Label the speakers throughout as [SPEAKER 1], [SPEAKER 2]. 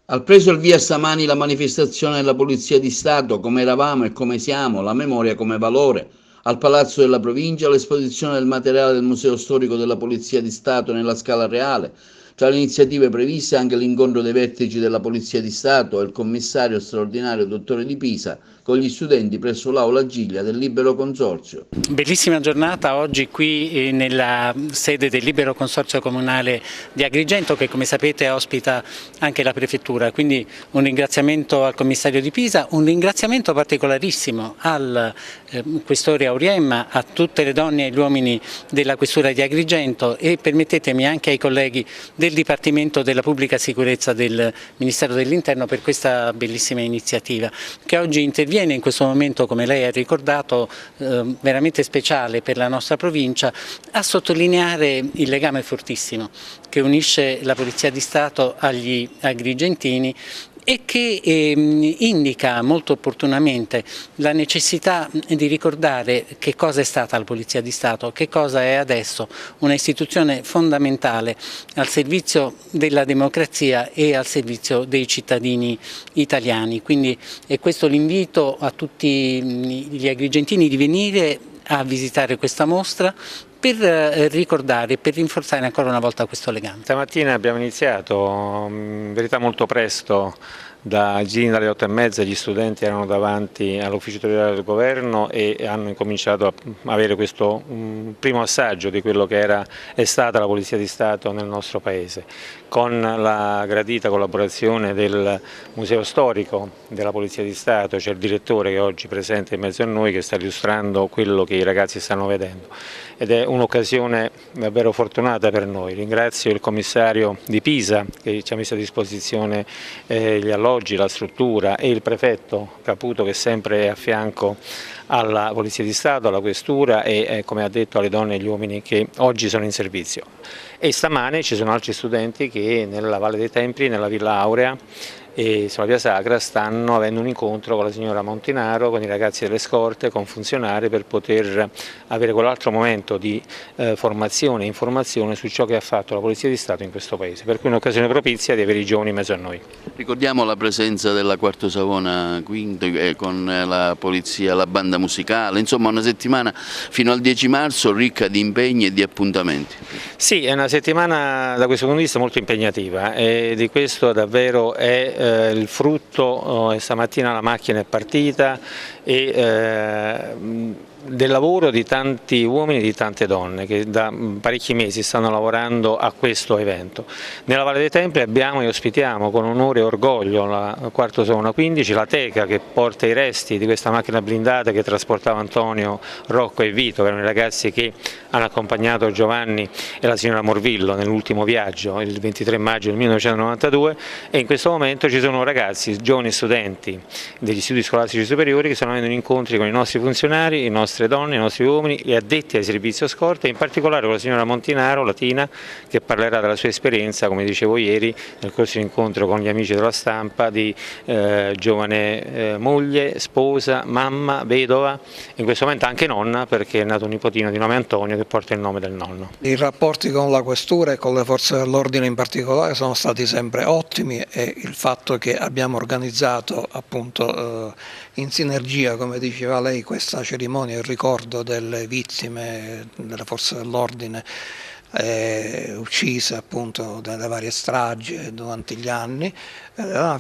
[SPEAKER 1] Ha preso il via stamani la manifestazione della Polizia di Stato, come eravamo e come siamo, la memoria come valore. Al Palazzo della Provincia l'esposizione del materiale del Museo Storico della Polizia di Stato nella Scala Reale. Tra le iniziative previste anche l'incontro dei vertici della Polizia di Stato e il commissario straordinario dottore Di Pisa con gli studenti presso l'Aula Giglia del Libero Consorzio.
[SPEAKER 2] Bellissima giornata oggi qui nella sede del Libero Consorzio Comunale di Agrigento, che come sapete ospita anche la Prefettura, quindi un ringraziamento al commissario Di Pisa, un ringraziamento particolarissimo al questore Auriemma, a tutte le donne e gli uomini della Questura di Agrigento e permettetemi anche ai colleghi del Dipartimento della Pubblica Sicurezza del Ministero dell'Interno per questa bellissima iniziativa che oggi interviene in questo momento, come lei ha ricordato, veramente speciale per la nostra provincia, a sottolineare il legame fortissimo che unisce la Polizia di Stato agli agrigentini e che indica molto opportunamente la necessità di ricordare che cosa è stata la Polizia di Stato, che cosa è adesso, una istituzione fondamentale al servizio della democrazia e al servizio dei cittadini italiani. Quindi è questo l'invito a tutti gli agrigentini di venire a visitare questa mostra per ricordare, per rinforzare ancora una volta questo legame.
[SPEAKER 3] Stamattina abbiamo iniziato, in verità molto presto, dalle 8:30 gli studenti erano davanti all'ufficio territoriale del governo e hanno incominciato a avere questo primo assaggio di quello che è stata la Polizia di Stato nel nostro Paese, con la gradita collaborazione del Museo Storico della Polizia di Stato. C'è il direttore che è oggi presente in mezzo a noi che sta illustrando quello che i ragazzi stanno vedendo ed è un'occasione davvero fortunata per noi. Ringrazio il commissario Di Pisa che ci ha messo a disposizione gli alloggi, la struttura, e il prefetto Caputo che sempre è a fianco alla Polizia di Stato, alla Questura e come ha detto alle donne e agli uomini che oggi sono in servizio. E stamane ci sono altri studenti che nella Valle dei Templi, nella Villa Aurea e sulla Via Sacra stanno avendo un incontro con la signora Montinaro, con i ragazzi delle scorte, con funzionari per poter avere quell'altro momento di formazione e informazione su ciò che ha fatto la Polizia di Stato in questo Paese, per cui è un'occasione propizia di avere i giovani in mezzo a noi.
[SPEAKER 1] Ricordiamo la presenza della Quarto Savona Quinto con la polizia, la banda musicale, insomma una settimana fino al 10 marzo ricca di impegni e di appuntamenti.
[SPEAKER 3] Sì, è una settimana da questo punto di vista molto impegnativa e di questo davvero è il frutto. Stamattina la macchina è partita e del lavoro di tanti uomini e di tante donne che da parecchi mesi stanno lavorando a questo evento. Nella Valle dei Templi abbiamo e ospitiamo con onore e orgoglio la Quarto Savona 15, la teca che porta i resti di questa macchina blindata che trasportava Antonio, Rocco e Vito, che erano i ragazzi che hanno accompagnato Giovanni e la signora Morvillo nell'ultimo viaggio il 23 maggio del 1992 e in questo momento ci sono ragazzi, giovani studenti degli istituti scolastici superiori che stanno avendo incontri con i nostri funzionari, i nostre donne, i nostri uomini, gli addetti ai servizio scorta, in particolare con la signora Montinaro, Latina, che parlerà della sua esperienza, come dicevo ieri, nel corso di incontro con gli amici della stampa, di giovane moglie, sposa, mamma, vedova, in questo momento anche nonna, perché è nato un nipotino di nome Antonio che porta il nome del nonno.
[SPEAKER 4] I rapporti con la Questura e con le forze dell'ordine in particolare sono stati sempre ottimi e il fatto che abbiamo organizzato appunto in sinergia, come diceva lei, questa cerimonia in ricordo delle vittime delle forze dell'ordine uccise appunto nelle varie stragi durante gli anni,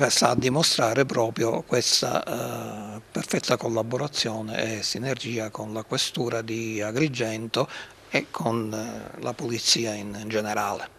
[SPEAKER 4] sta a dimostrare proprio questa perfetta collaborazione e sinergia con la Questura di Agrigento e con la Polizia in generale.